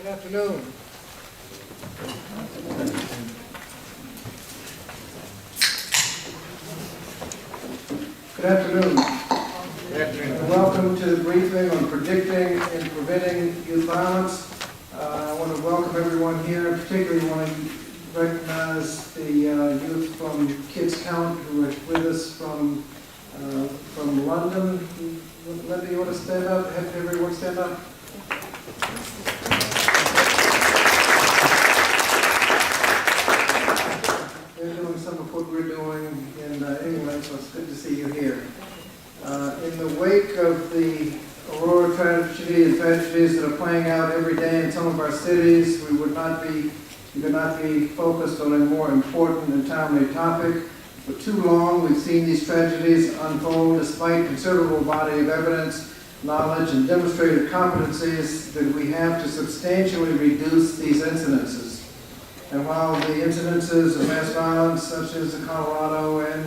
Good afternoon. Good afternoon. Good afternoon. And welcome to the briefing on predicting and preventing youth violence. I want to welcome everyone here. Particularly want to recognize the youth from Kids Count who are with us from London. Linda, you want to stand up? Have everyone stand up? They're doing some of what we're doing in England, so it's good to see you here. In the wake of the Aurora tragedy and tragedies that are playing out every day in some of our cities, we could not be focused on a more important and timely topic. For too long, we've seen these tragedies unfold despite considerable body of evidence, knowledge, and demonstrated competencies that we have to substantially reduce these incidences. And while the incidences of mass violence, such as the Colorado and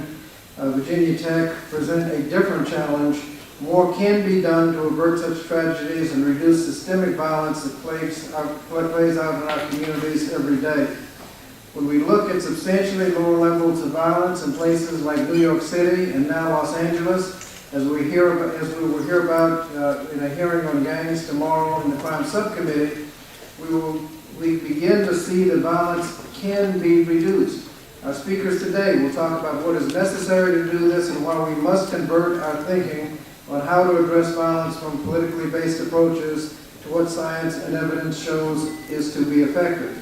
Virginia Tech, present a different challenge, more can be done to avert such tragedies and reduce systemic violence that plays out in our communities every day. When we look at substantially lower levels of violence in places like New York City and now Los Angeles, as we will hear about in a hearing on gangs tomorrow in the Crime Subcommittee, we begin to see that violence can be reduced. Our speakers today will talk about what is necessary to do this and why we must convert our thinking on how to address violence from politically based approaches to what science and evidence shows is to be effective.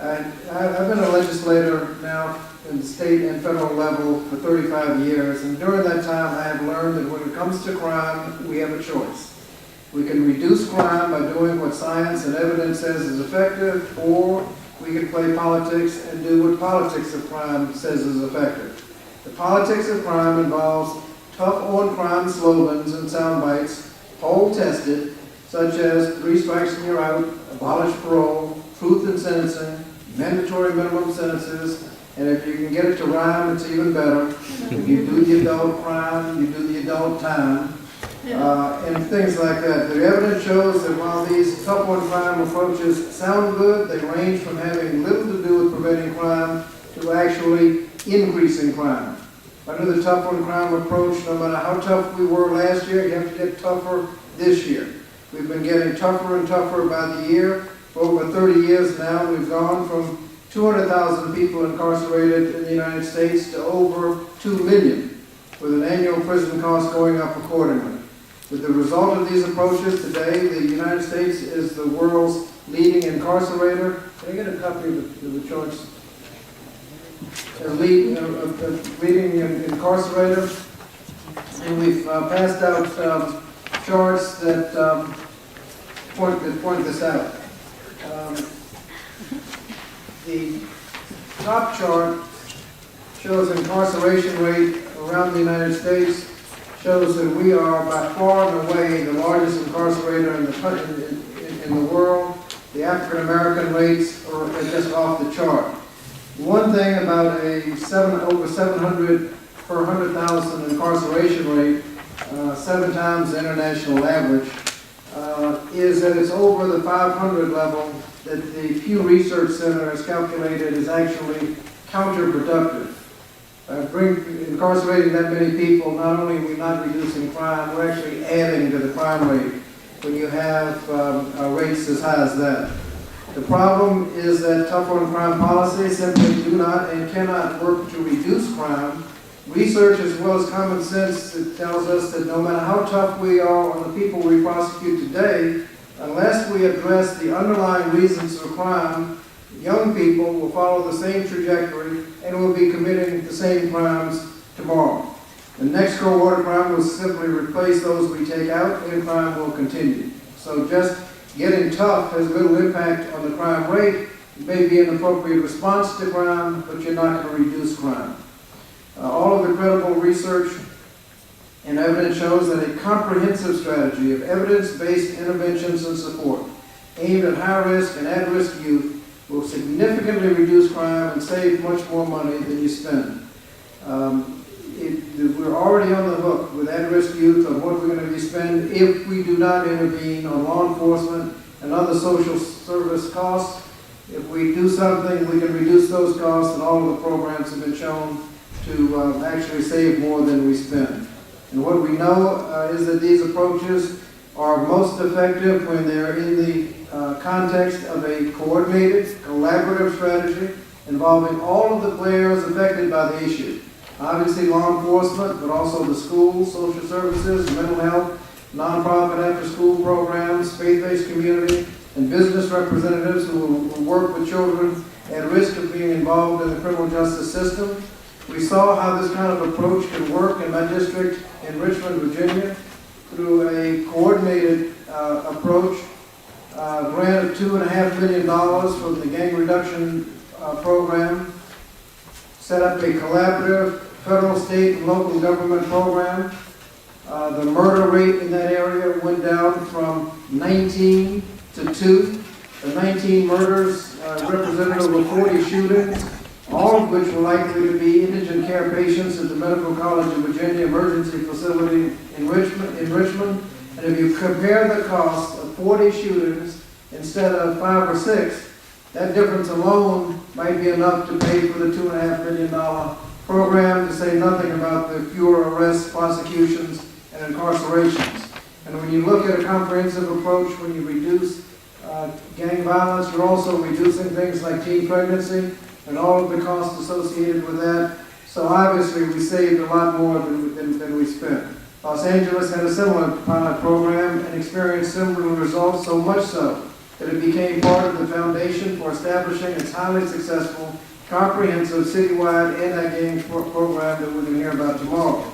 I've been a legislator now in the state and federal level for 35 years, and during that time I have learned that when it comes to crime, we have a choice. We can reduce crime by doing what science and evidence says is effective, or we can play politics and do what politics of crime says is effective. The politics of crime involves tough on crime slogans and sound bites, poll tested, such as 3 strikes and you're out, abolish parole, truth in sentencing, mandatory minimum sentences, and if you can get it to rhyme, it's even better. If you do the adult crime, you do the adult time, and things like that. The evidence shows that while these tough on crime approaches sound good, they range from having little to do with preventing crime to actually increasing crime. Under the tough on crime approach, no matter how tough we were last year, you have to get tougher this year. We've been getting tougher and tougher by the year. For over 30 years now, we've gone from 200,000 people incarcerated in the United States to over 2 million, with an annual prison cost going up accordingly. With the result of these approaches today, the United States is the world's leading incarcerator. Can I get a copy of the charts? Leading incarcerator. And we've passed out charts that point this out. The top chart shows incarceration rate around the United States, shows that we are by far and away the largest incarcerator in the world. The African American rates are just off the chart. One thing about over 700 per 100,000 incarceration rate, 7 times the international average, is that it's over the 500 level that the Pew Research Center has calculated is actually counterproductive. Incarcerating that many people, not only are we not reducing crime, we're actually adding to the crime rate when you have rates as high as that. The problem is that tough on crime policies simply do not and cannot work to reduce crime. Research as well as common sense tells us that no matter how tough we are on the people we prosecute today, unless we address the underlying reasons for crime, young people will follow the same trajectory and will be committing the same crimes tomorrow. The next cohort of crime will simply replace those we take out, and crime will continue. So just getting tough has little impact on the crime rate. It may be an appropriate response to crime, but you're not going to reduce crime. All of the credible research and evidence shows that a comprehensive strategy of evidence-based interventions and support aimed at high-risk and at-risk youth will significantly reduce crime and save much more money than you spend. We're already on the hook with at-risk youth on what we're going to be spending if we do not intervene on law enforcement and other social service costs. If we do something, we can reduce those costs, and all of the programs have been shown to actually save more than we spend. And what we know is that these approaches are most effective when they're in the context of a coordinated, collaborative strategy involving all of the players affected by the issue. Obviously law enforcement, but also the schools, social services, mental health, nonprofit after-school programs, faith-based community, and business representatives who will work with children at risk of being involved in the criminal justice system. We saw how this kind of approach can work in my district in Richmond, Virginia, through a coordinated approach, grant of $2.5 million from the gang reduction program, set up a collaborative federal, state, and local government program. The murder rate in that area went down from 19 to 2. The 19 murders represented over 40 shootings, all of which were likely to be indigent care patients at the Medical College of Virginia Emergency Facility in Richmond. And if you compare the cost of 40 shootings instead of 5 or 6, that difference alone might be enough to pay for the $2.5 million program, to say nothing about the fewer arrests, prosecutions, and incarcerations. And when you look at a comprehensive approach, when you reduce gang violence, you're also reducing things like teen pregnancy and all of the costs associated with that. So obviously we saved a lot more than we spent. Los Angeles had a similar pilot program and experienced similar results, so much so that it became part of the foundation for establishing its highly successful, comprehensive citywide anti-gang program that we're going to hear about tomorrow.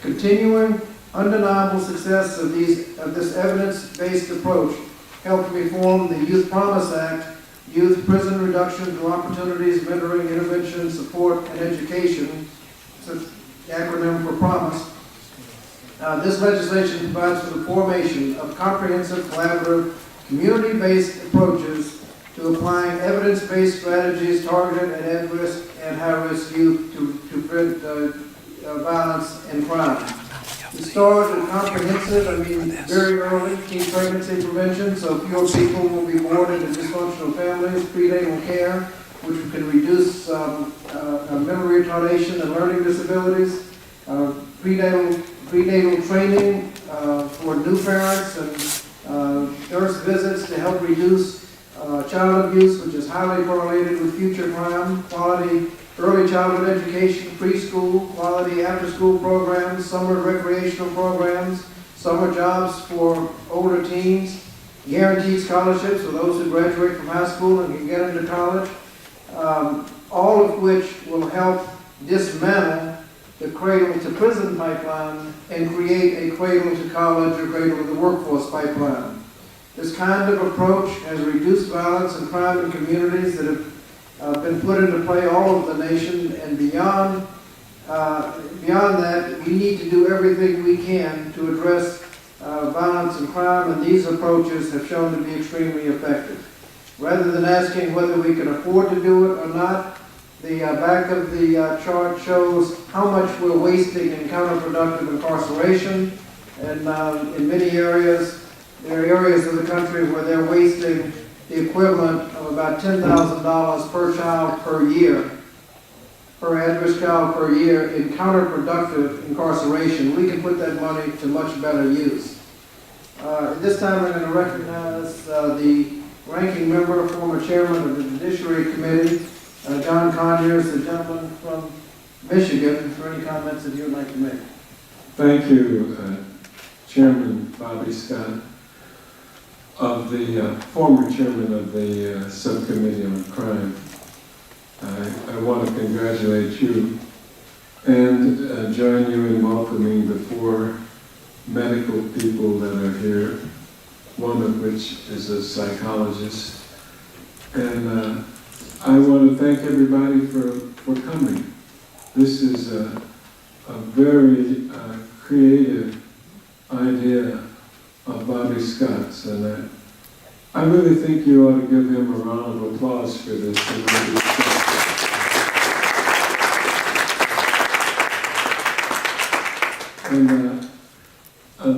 Continuing undeniable success of this evidence-based approach helped reform the Youth Promise Act, Youth Prison Reduction Through Opportunities, Mentoring, Intervention, Support, and Education. It's an acronym for PROMISE. This legislation provides for the formation of comprehensive, collaborative, community-based approaches to applying evidence-based strategies targeted at at-risk and high-risk youth to prevent violence and crime. We started comprehensive, very early teen pregnancy prevention, so fewer people will be born into dysfunctional families, prenatal care, which can reduce memory retardation and learning disabilities, prenatal training for new parents, and nurse visits to help reduce child abuse, which is highly correlated with future crime, quality early childhood education, preschool, quality after-school programs, summer recreational programs, summer jobs for older teens, guaranteed scholarships for those who graduate from high school and can get into college, all of which will help dismantle the cradle-to-prison pipeline and create a cradle-to-college or cradle-to-the-workforce pipeline. This kind of approach has reduced violence and crime in communities that have been put into play all over the nation, and beyond that, we need to do everything we can to address violence and crime, and these approaches have shown to be extremely effective. Rather than asking whether we can afford to do it or not, the back of the chart shows how much we're wasting in counterproductive incarceration, and in many areas, there are areas of the country where they're wasting the equivalent of about $10,000 per child per year, per at-risk child per year in counterproductive incarceration. We can put that money to much better use. At this time, I'm going to recognize the ranking member, former chairman of the Judiciary Committee, John Conyers, the gentleman from Michigan, for any comments that you would like to make. Thank you, Chairman Bobby Scott, of the former chairman of the Subcommittee on Crime. I want to congratulate you and join you in welcoming the 4 medical people that are here, one of which is a psychologist. And I want to thank everybody for coming. This is a very creative idea of Bobby Scott's, and I really think you ought to give him a round of applause for this. And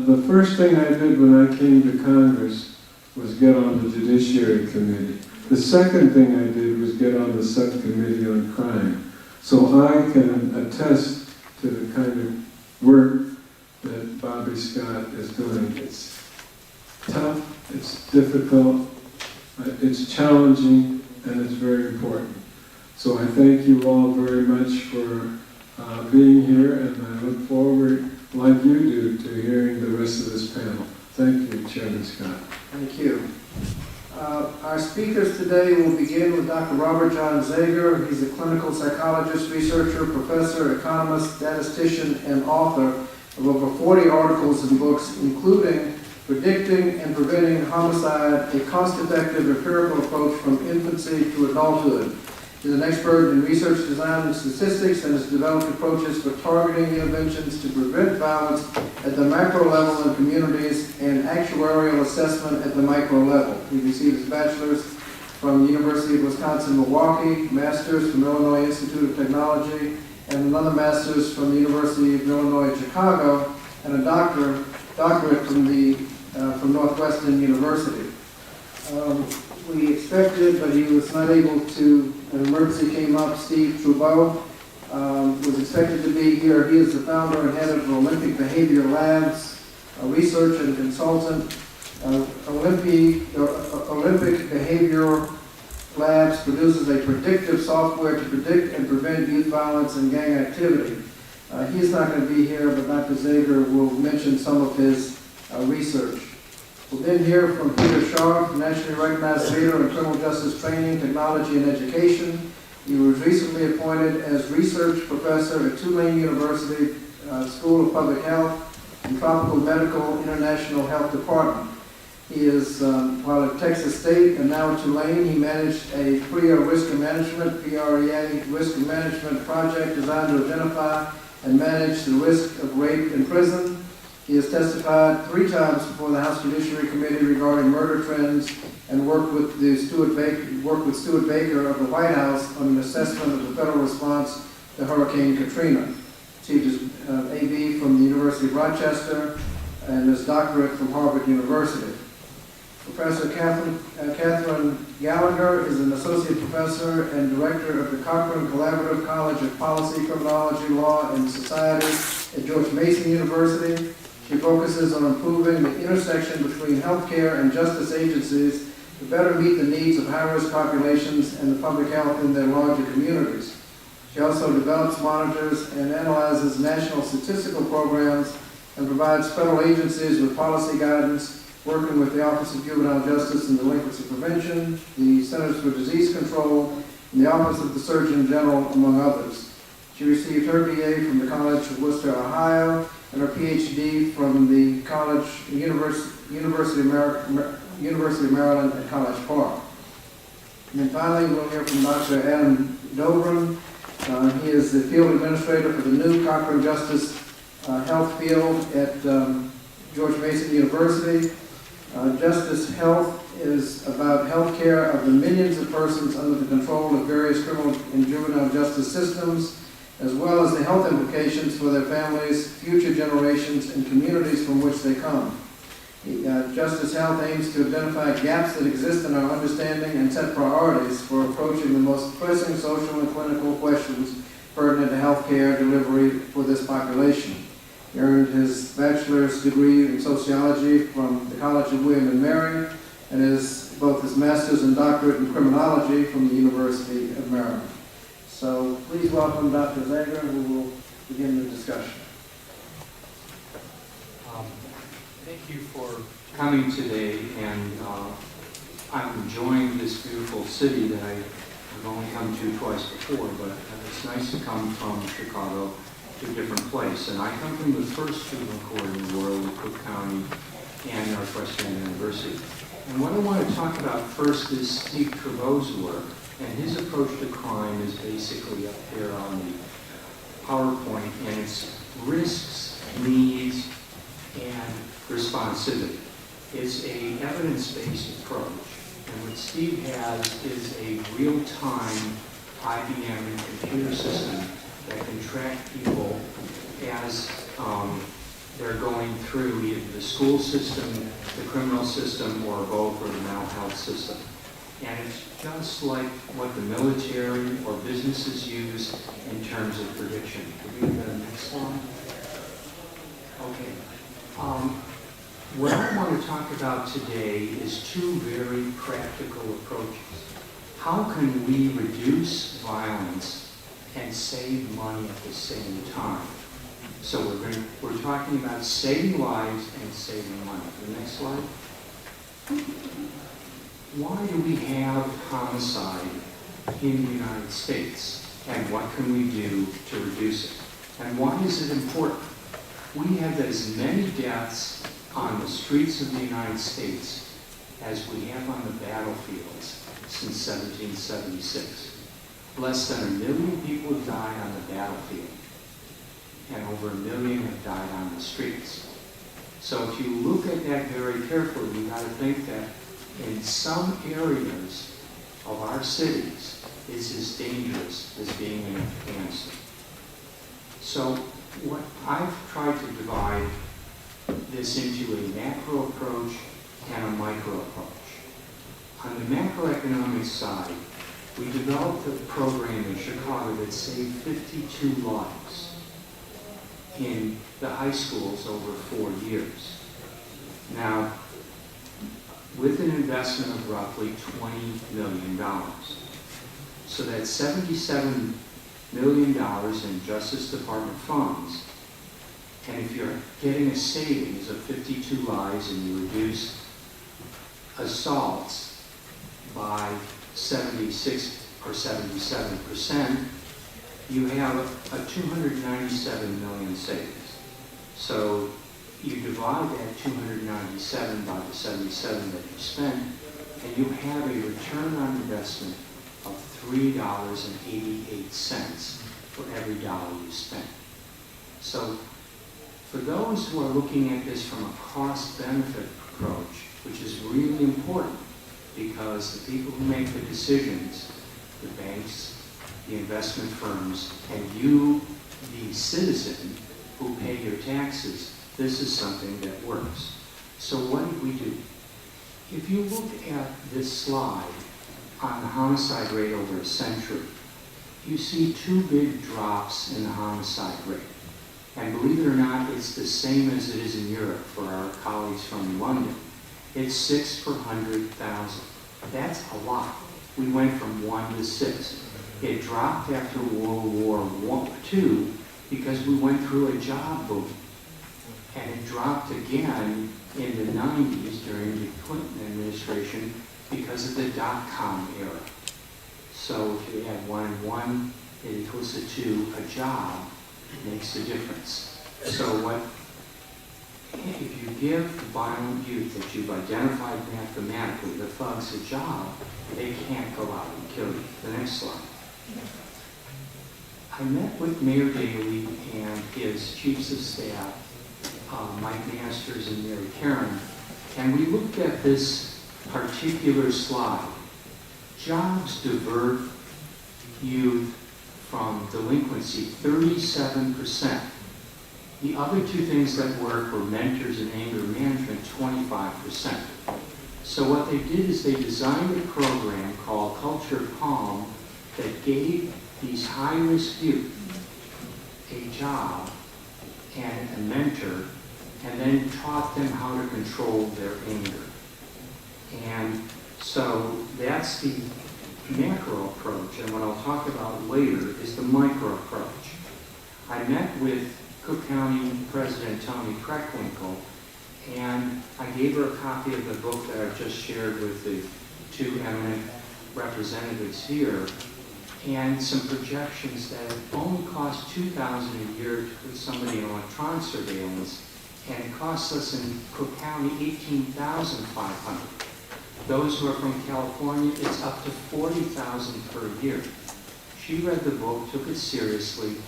the first thing I did when I came to Congress was get on the Judiciary Committee. The second thing I did was get on the Subcommittee on Crime. So I can attest to the kind of work that Bobby Scott is doing. It's tough, it's difficult, it's challenging, and it's very important. So I thank you all very much for being here, and I look forward, like you do, to hearing the rest of this panel. Thank you, Chairman Scott. Thank you. Our speakers today will begin with Dr. Robert John Zagar. He's a clinical psychologist, researcher, professor, economist, statistician, and author of over 40 articles and books, including Predicting and Preventing Homicide, a cost-effective empirical approach from infancy to adulthood. He's an expert in research design and statistics and has developed approaches for targeting interventions to prevent violence at the macro level in communities and actuarial assessment at the micro level. He received his bachelor's from the University of Wisconsin-Milwaukee, master's from Illinois Institute of Technology, and another master's from the University of Illinois Chicago, and a doctorate from Northwestern University. We expected, but he was not able to. An emergency came up. Steve Troubeau was expected to be here. He is the founder and head of Olympic Behavior Labs, a research and consultant. Olympic Behavior Labs produces a predictive software to predict and prevent youth violence and gang activity. He's not going to be here, but Dr. Zagar will mention some of his research. We'll then hear from Peter Scharf, nationally recognized leader in criminal justice training, technology, and education. He was recently appointed as research professor at Tulane University School of Public Health and Tropical Medical International Health Department. He is, while at Texas State and now at Tulane, he managed a PREA risk management, PREA risk management project designed to identify and manage the risk of rape in prison. He has testified 3 times before the House Judiciary Committee regarding murder trends and worked with Stuart Baker of the White House on an assessment of the federal response to Hurricane Katrina. Received his AB from the University of Rochester and his doctorate from Harvard University. Professor Catherine Gallagher is an associate professor and director of the Cochrane Collaborative College of Policy, Criminology, Law, and Society at George Mason University. She focuses on improving the intersection between healthcare and justice agencies to better meet the needs of high-risk populations and the public health in their larger communities. She also develops, monitors, and analyzes national statistical programs and provides federal agencies with policy guidance, working with the Office of Juvenile Justice and Delinquency Prevention, the Centers for Disease Control, and the Office of the Surgeon General, among others. She received her BA from the College of Worcester, Ohio, and her PhD from the University of Maryland at College Park. And then finally, we'll hear from Dr. Adam Dobrin. He is the field administrator for the new Cochrane Justice Health field at George Mason University. Justice Health is about health care of the millions of persons under the control of various criminal and juvenile justice systems, as well as the health implications for their families, future generations, and communities from which they come. Justice Health aims to identify gaps that exist in our understanding and set priorities for approaching the most pressing social and clinical questions pertinent to health care delivery for this population. He earned his bachelor's degree in sociology from the College of William and Mary, and both his master's and doctorate in criminology from the University of Maryland. So please welcome Dr. Zagar, who will begin the discussion. Thank you for coming today, and I'm enjoying this beautiful city that I've only come to twice before, but it's nice to come from Chicago to a different place. And I come from the first juvenile court in the world at Cook County and Northwestern University. And what I want to talk about first is Steve Troubeau's work, and his approach to crime is basically up there on the PowerPoint, and it's risks, needs, and responsivity. It's a evidence-based approach, and what Steve has is a real-time IBM computer system that can track people as they're going through either the school system, the criminal system, or both, or the mental health system. And it's just like what the military or businesses use in terms of prediction. Could we go to the next slide? Okay. What I want to talk about today is two very practical approaches. How can we reduce violence and save money at the same time? So we're talking about saving lives and saving money. The next slide. Why do we have homicide in the United States? And what can we do to reduce it? And why is it important? We have as many deaths on the streets of the United States as we have on the battlefields since 1776. Less than 1 million people have died on the battlefield, and over 1 million have died on the streets. So if you look at that very carefully, you've got to think that in some areas of our cities, it's as dangerous as being in Afghanistan. So what I've tried to divide this into a macro approach and a micro approach. On the macroeconomic side, we developed a program in Chicago that saved 52 lives in the high schools over 4 years. Now, with an investment of roughly $20 million. So that's $77 million in Justice Department funds. And if you're getting a savings of 52 lives and you reduce assaults by 76 or 77%, you have a $297 million savings. So you divide that 297 by the 77 that you spent, and you have a return on investment of $3.88 for every dollar you spend. So for those who are looking at this from a cost-benefit approach, which is really important, because the people who make the decisions, the banks, the investment firms, and you, the citizen who pay your taxes, this is something that works. So what did we do? If you look at this slide on the homicide rate over a century, you see two big drops in the homicide rate. And believe it or not, it's the same as it is in Europe for our colleagues from London. It's 6 per 100,000. That's a lot. We went from 1 to 6. It dropped after World War II because we went through a job boom. And it dropped again in the 90s during the Clinton administration because of the dot-com era. So if you add 1 and 1, it equals to 2. A job makes a difference. So if you give the violent youth that you've identified mathematically, the thugs, a job, they can't go out and kill you. The next slide. I met with Mayor Daley and his chiefs of staff, Mike Masters and Mary Karen, and we looked at this particular slide. Jobs divert youth from delinquency 37%. The other two things that work were mentors and anger management, 25%. So what they did is they designed a program called Culture Calm that gave these high-risk youth a job and a mentor, and then taught them how to control their anger. And so that's the macro approach, and what I'll talk about later is the micro approach. I met with Cook County President Tony Kreckwinkle, and I gave her a copy of the book that I've just shared with the two eminent representatives here, and some projections that it only costs $2,000 a year to put somebody in electronic surveillance, and it costs us in Cook County $18,500. Those who are from California, it's up to $40,000 per year. She read the book, took it seriously,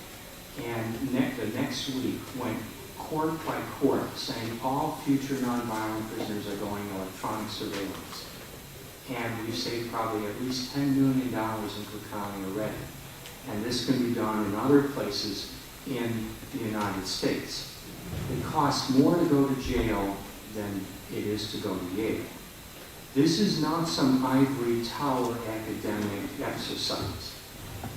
and the next week went court by court saying all future nonviolent prisoners are going electronic surveillance. And we've saved probably at least $10 million in Cook County already. And this can be done in other places in the United States. It costs more to go to jail than it is to go to Yale. This is not some ivory tower academic exercise.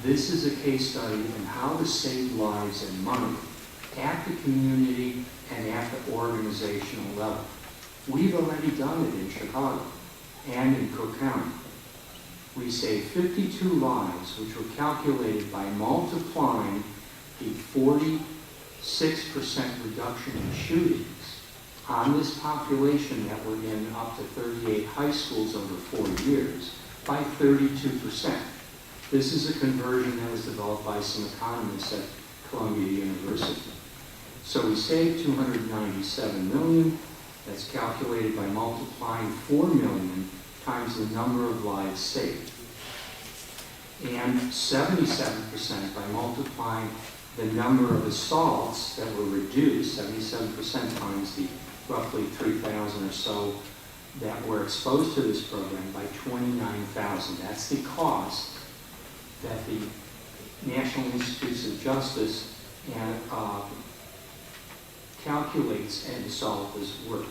This is a case study in how to save lives and money at the community and at the organizational level. We've already done it in Chicago and in Cook County. We saved 52 lives, which were calculated by multiplying the 46% reduction in shootings on this population that were in up to 38 high schools over 4 years by 32%. This is a conversion that was developed by some economists at Columbia University. So we saved $297 million. That's calculated by multiplying 4 million times the number of lives saved. And 77% by multiplying the number of assaults that were reduced, 77% times the roughly 3,000 or so that were exposed to this program by 29,000. That's the cost that the National Institutes of Justice calculates and solve this work.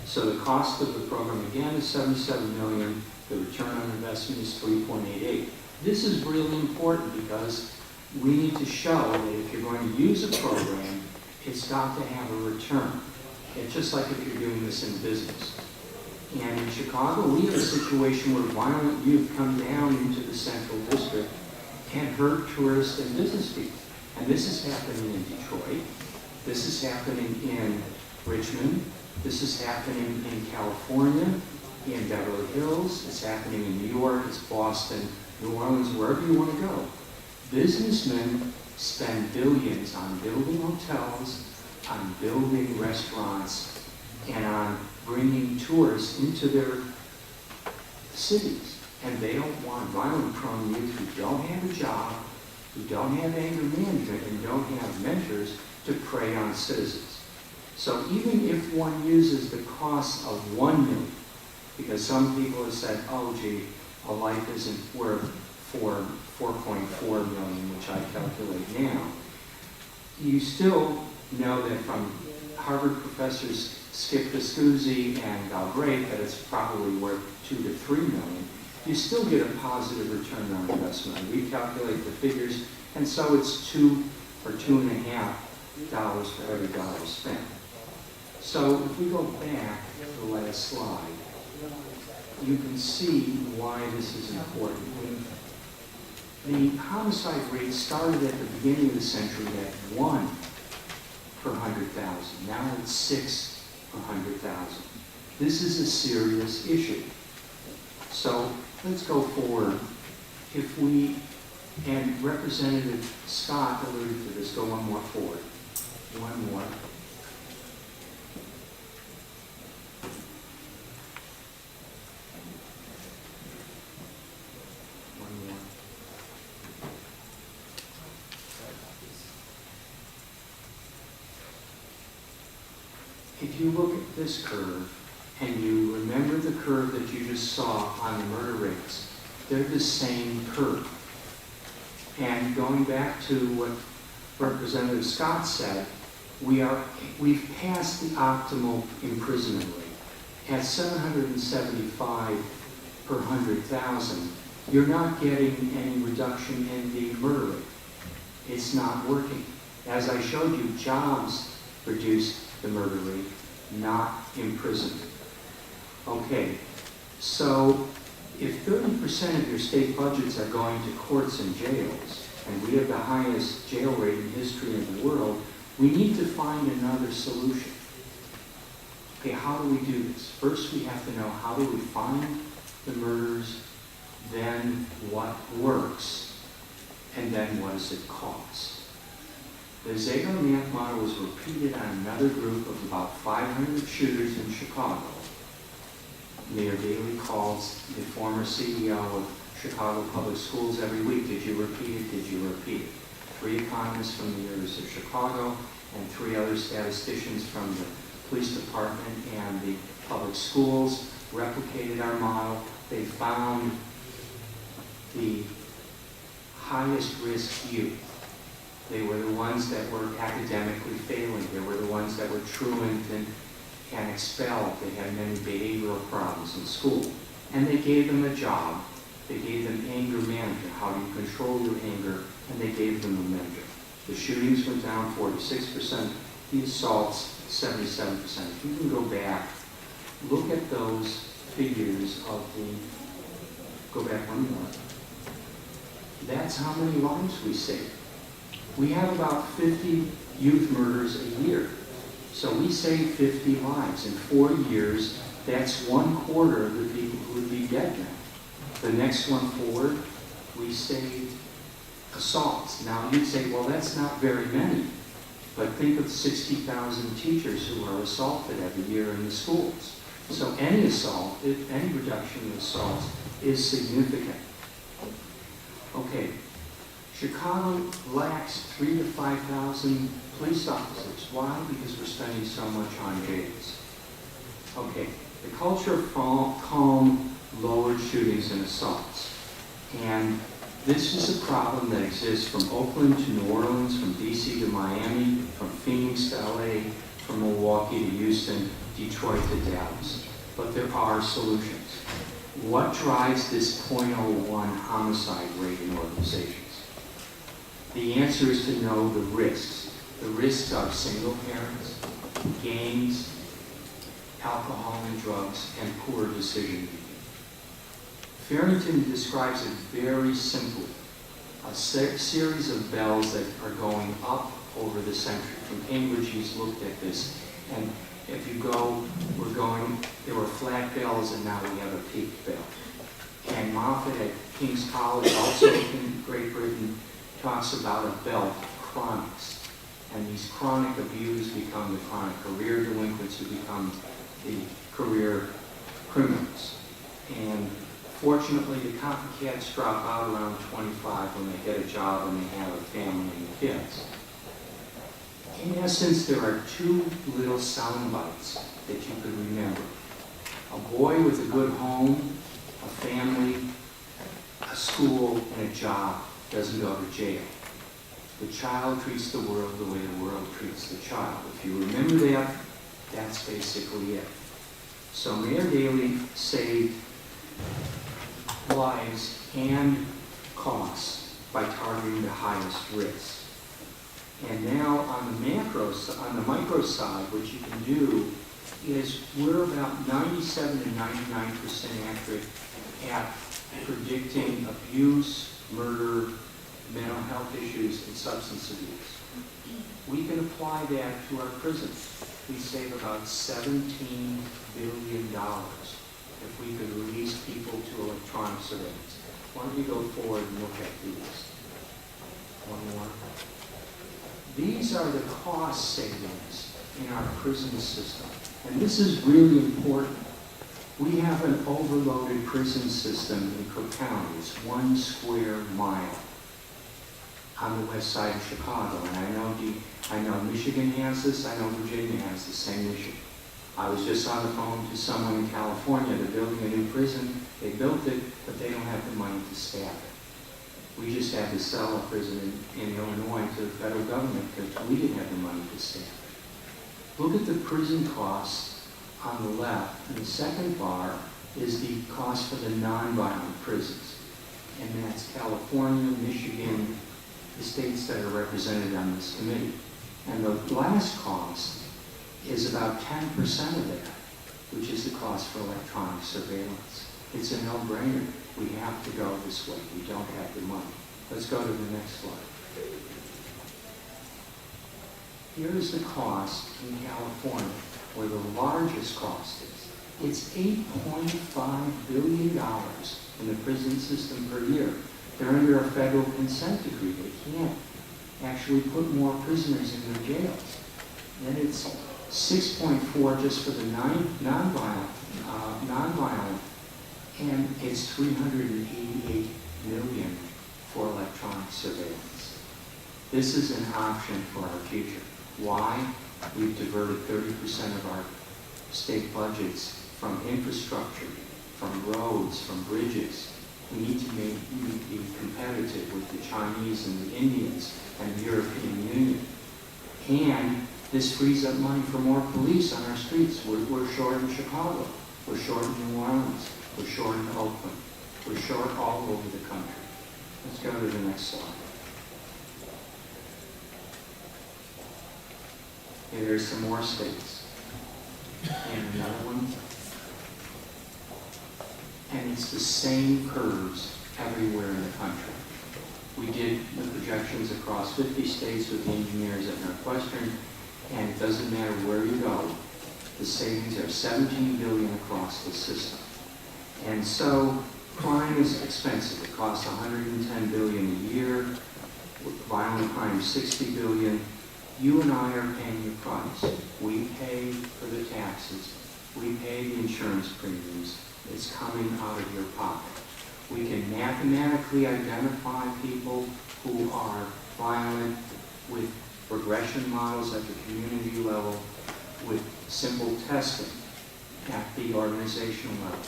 So the cost of the program again is $77 million. The return on investment is 3.88. This is really important because we need to show that if you're going to use a program, it's got to have a return. It's just like if you're doing this in business. And in Chicago, we have a situation where violent youth come down into the central district and hurt tourists and business people. And this is happening in Detroit. This is happening in Richmond. This is happening in California, in Beverly Hills. It's happening in New York. It's Boston, New Orleans, wherever you want to go. Businessmen spend billions on building hotels, on building restaurants, and on bringing tourists into their cities. And they don't want violent-prone youth who don't have a job, who don't have anger management, and don't have mentors to prey on citizens. So even if one uses the cost of $1 million, because some people have said, oh gee, a life isn't worth $4.4 million, which I calculate now, you still know that from Harvard professors Skip Viscusi and Galbraith that it's probably worth $2 to $3 million. You still get a positive return on investment. We calculate the figures, and so it's $2 or $2.50 for every dollar spent. So if we go back to the last slide, you can see why this is important. The homicide rate started at the beginning of the century at 1 per 100,000. Now it's 6 per 100,000. This is a serious issue. So let's go forward. If we, and Representative Scott alluded to this, go one more forward. One more. One more. If you look at this curve, and you remember the curve that you just saw on the murder rates, they're the same curve. And going back to what Representative Scott said, we've passed the optimal imprisonment rate. At 775 per 100,000, you're not getting any reduction in the murder rate. It's not working. As I showed you, jobs reduce the murder rate, not imprisonment. Okay, so if 30% of your state budgets are going to courts and jails, and we have the highest jail rate in history in the world, we need to find another solution. Okay, how do we do this? First, we have to know how do we find the murders, then what works, and then what does it cost? The Zagar math model was repeated on another group of about 500 shooters in Chicago. Mayor Daley calls the former CEO of Chicago Public Schools every week. Did you repeat it? Did you repeat it? 3 economists from the University of Chicago and 3 other statisticians from the police department and the public schools replicated our model. They found the highest risk youth They were the ones that were academically failing. They were the ones that were truant and expelled. They had many behavioral problems in school. And they gave them a job. They gave them anger management, how do you control your anger, and they gave them a mentor. The shootings went down 46%, the assaults 77%. If you can go back, look at those figures of go back one more. That's how many lives we save. We have about 50 youth murders a year. So we save 50 lives. In 4 years, that's 1/4 of the people who would be dead now. The next one forward, we saved assaults. Now you'd say, well, that's not very many. But think of 60,000 teachers who are assaulted every year in the schools. So any assault, any reduction of assaults is significant. Okay, Chicago lacks 3,000 to 5,000 police officers. Why? Because we're spending so much on jails. Okay, the culture of calm lowered shootings and assaults. And this is a problem that exists from Oakland to New Orleans, from DC to Miami, from Phoenix to LA, from Milwaukee to Houston, Detroit to Dallas. But there are solutions. What drives this 0.01 homicide rate in organizations? The answer is to know the risks. The risks are single parents, gangs, alcohol and drugs, and poor decision making. Farrington describes it very simply. A series of bells that are going up over the century. From Cambridge, he's looked at this. And if you go, there were flat bells and now we have a peaked bell. And Moffat at King's College, also in Great Britain, talks about a belt, chronics. And these chronic abuse become the chronic career delinquents who become the career criminals. And fortunately, the copycats drop out around 25 when they get a job and they have a family and kids. In essence, there are two little sound bites that you could remember. A boy with a good home, a family, a school, and a job doesn't go to jail. The child treats the world the way the world treats the child. If you remember that, that's basically it. So Mayor Daley saved lives and costs by targeting the highest risks. And now on the micro side, what you can do is we're about 97 to 99% accurate at predicting abuse, murder, mental health issues, and substance abuse. We can apply that to our prisons. We save about $17 billion if we could release people to electronic surveillance. Why don't you go forward and look at these? One more. These are the cost savings in our prison system. And this is really important. We have an overloaded prison system in Cook County. It's 1 square mile on the west side of Chicago. And I know Michigan has this. I know Virginia has the same issue. I was just on the phone to someone in California. They're building a new prison. They built it, but they don't have the money to staff it. We just had to sell a prison in Illinois to the federal government because we didn't have the money to staff it. Look at the prison costs on the left. And the second bar is the cost for the nonviolent prisons. And that's California, Michigan, the states that are represented on this committee. And the last cost is about 10% of that, which is the cost for electronic surveillance. It's a no-brainer. We have to go this way. We don't have the money. Let's go to the next slide. Here's the cost in California, where the largest cost is. It's $8.5 billion in the prison system per year. They're under a federal consent decree. They can't actually put more prisoners in their jails. Then it's 6.4 just for the nonviolent, and it's 388 million for electronic surveillance. This is an option for our future. Why? We've diverted 30% of our state budgets from infrastructure, from roads, from bridges, We need to be competitive with the Chinese and the Indians and the European Union. And this frees up money for more police on our streets. We're short in Chicago. We're short in New Orleans. We're short in Oakland. We're short all over the country. Let's go to the next slide. Okay, there's some more states. And another one. And it's the same curves everywhere in the country. We did the projections across 50 states with the engineers at Northwestern, and it doesn't matter where you go, the savings are $17 billion across the system. And so crime is expensive. It costs $110 billion a year. Violent crime, $60 billion. You and I are paying the price. We pay for the taxes. We pay the insurance premiums. It's coming out of your pocket. We can mathematically identify people who are violent with regression models at the community level, with simple testing at the organizational level.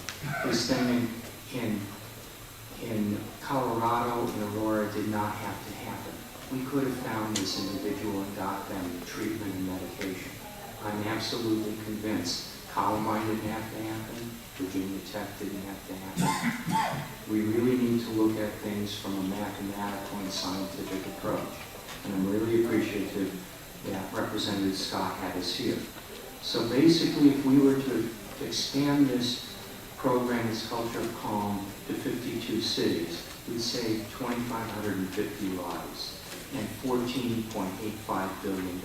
This thing in Colorado and Aurora did not have to happen. We could have found this individual and got them treatment and medication. I'm absolutely convinced Columbine didn't have to happen. Virginia Tech didn't have to happen. We really need to look at things from a mathematical and scientific approach. And I'm really appreciative that Representative Scott had us here. So basically, if we were to expand this program, this Culture of Calm, to 52 cities, we'd save 2,550 lives and $14.85 billion.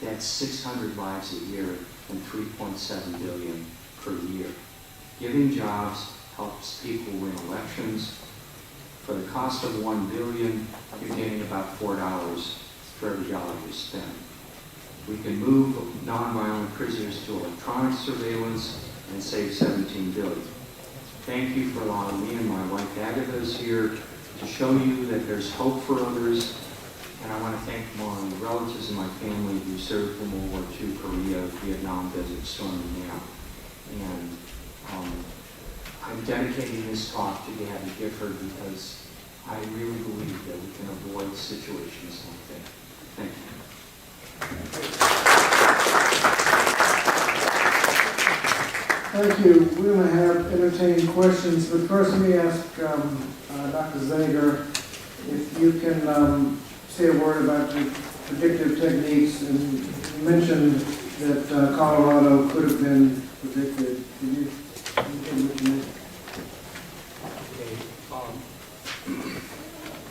That's 600 lives a year and $3.7 billion per year. Giving jobs helps people win elections. For the cost of $1 billion, you're getting about $4 for every dollar you spend. We can move nonviolent prisoners to electronic surveillance and save $17 billion. Thank you for allowing me and my wife Agatha is here to show you that there's hope for others. And I want to thank my relatives and my family who served in World War II, Korea, Vietnam, Desert Storm, and now. And I'm dedicating this talk to Gabby Gifford because I really believe that we can avoid situations like that. Thank you. Thank you. We're going to have entertaining questions, but first let me ask Dr. Zagar if you can say a word about the predictive techniques. And you mentioned that Colorado could have been predicted. Can you indicate what you meant?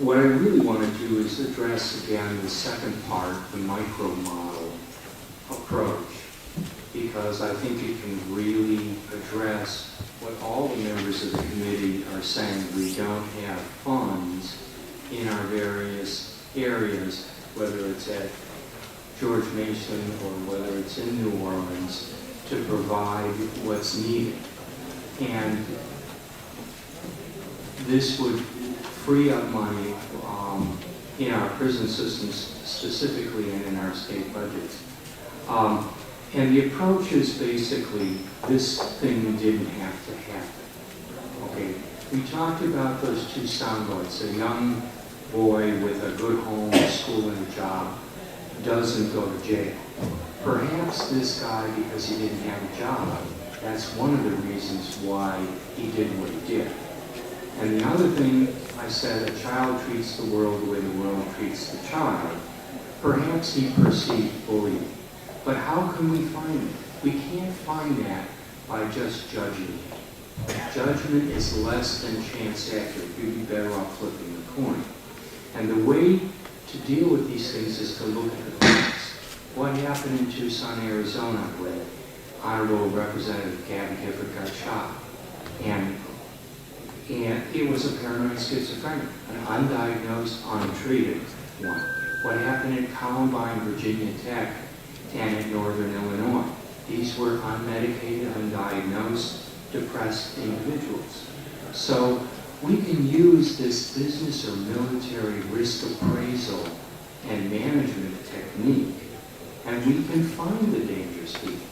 What I really want to do is address again the second part, the micro model approach, because I think it can really address what all the members of the committee are saying. We don't have funds in our various areas, whether it's at George Mason or whether it's in New Orleans, to provide what's needed. And this would free up money in our prison systems specifically and in our state budgets. And the approach is basically this thing didn't have to happen. Okay, we talked about those two soundbites. A young boy with a good home, a school, and a job doesn't go to jail. Perhaps this guy, because he didn't have a job, that's one of the reasons why he did what he did. And the other thing, I said, a child treats the world the way the world treats the child. Perhaps he perceived bullying. But how can we find it? We can't find that by just judging it. Judgment is less than chance accurate. You'd be better off flipping the coin. And the way to deal with these things is to look at the facts. What happened in Tucson, Arizona, where Honorable Representative Gabby Gifford got shot? And it was a paranoid schizophrenic, an undiagnosed, untreated one. What happened at Columbine, Virginia Tech, and at Northern Illinois? These were unmedicated, undiagnosed, depressed individuals. So we can use this business or military risk appraisal and management technique, and we can find the dangerous people.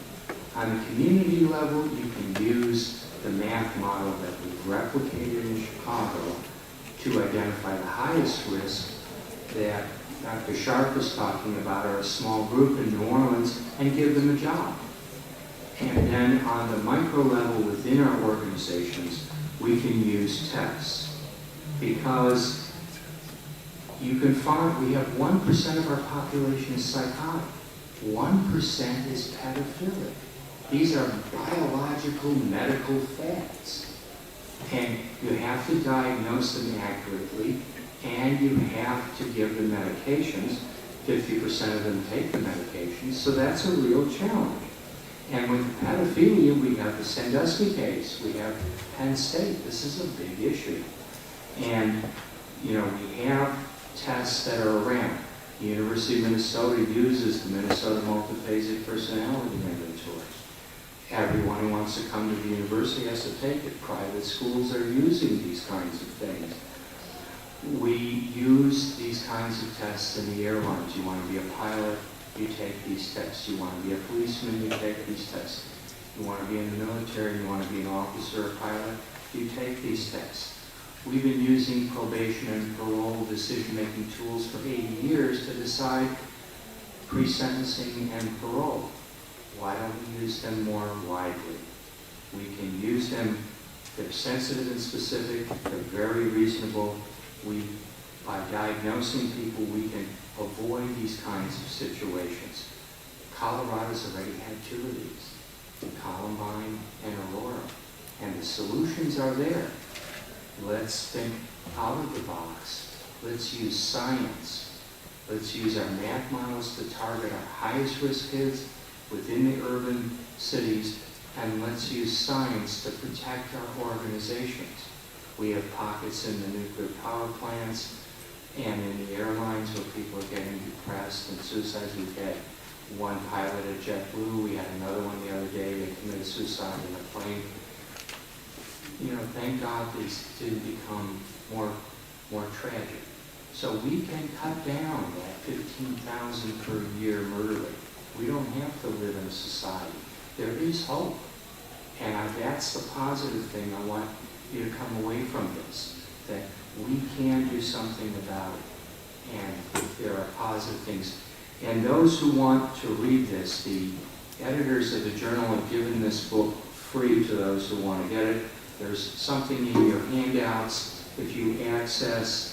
On the community level, you can use the math model that we replicated in Chicago to identify the highest risk that Dr. Sharp was talking about, or a small group in New Orleans, and give them a job. And then on the micro level within our organizations, we can use tests. Because you can find, we have 1% of our population is psychotic. 1% is pedophilic. These are biological, medical facts. And you have to diagnose them accurately, and you have to give them medications. 50% of them take the medications, so that's a real challenge. And with pedophilia, we have the Sandusky case. We have Penn State. This is a big issue. And, you know, we have tests that are around. The University of Minnesota uses the Minnesota Multiphasic Personality Inventory. Everyone who wants to come to the university has to take it. Private schools are using these kinds of things. We use these kinds of tests in the airlines. You want to be a pilot, you take these tests. You want to be a policeman, you take these tests. You want to be in the military, you want to be an officer or pilot, you take these tests. We've been using probation and parole decision-making tools for 80 years to decide pre-sentencing and parole. Why don't we use them more widely? We can use them. They're sensitive and specific. They're very reasonable. By diagnosing people, we can avoid these kinds of situations. Colorado's already had 2 of these, Columbine and Aurora, and the solutions are there. Let's think out of the box. Let's use science. Let's use our math models to target our highest risk kids within the urban cities, and let's use science to protect our organizations. We have pockets in the nuclear power plants and in the airlines where people are getting depressed and suicides. We've had one pilot at JetBlue. We had another one the other day that committed suicide in a plane. You know, thank God these didn't become more tragic. So we can cut down that 15,000 per year murder rate. We don't have to live in a society. There is hope. And that's the positive thing I want you to come away from this, that we can do something about it. And there are positive things. And those who want to read this, the editors of the journal have given this book free to those who want to get it. There's something in your handouts. If you access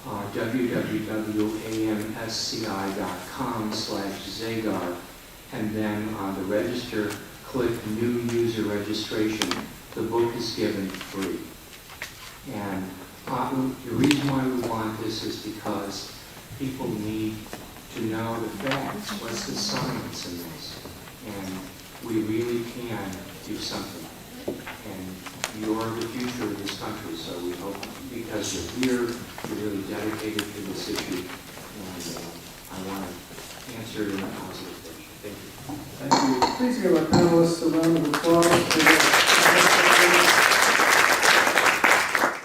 www.amsci.com/Zagar, and then on the register, click New User Registration. The book is given free. And the reason why we want this is because people need to know the facts. What's the science in this? And we really can do something. And you're the future of this country, so we hope, because you're here, you're really dedicated to this issue, and I want to answer it in a positive way. Thank you. Thank you. Please give our panelists a round of applause.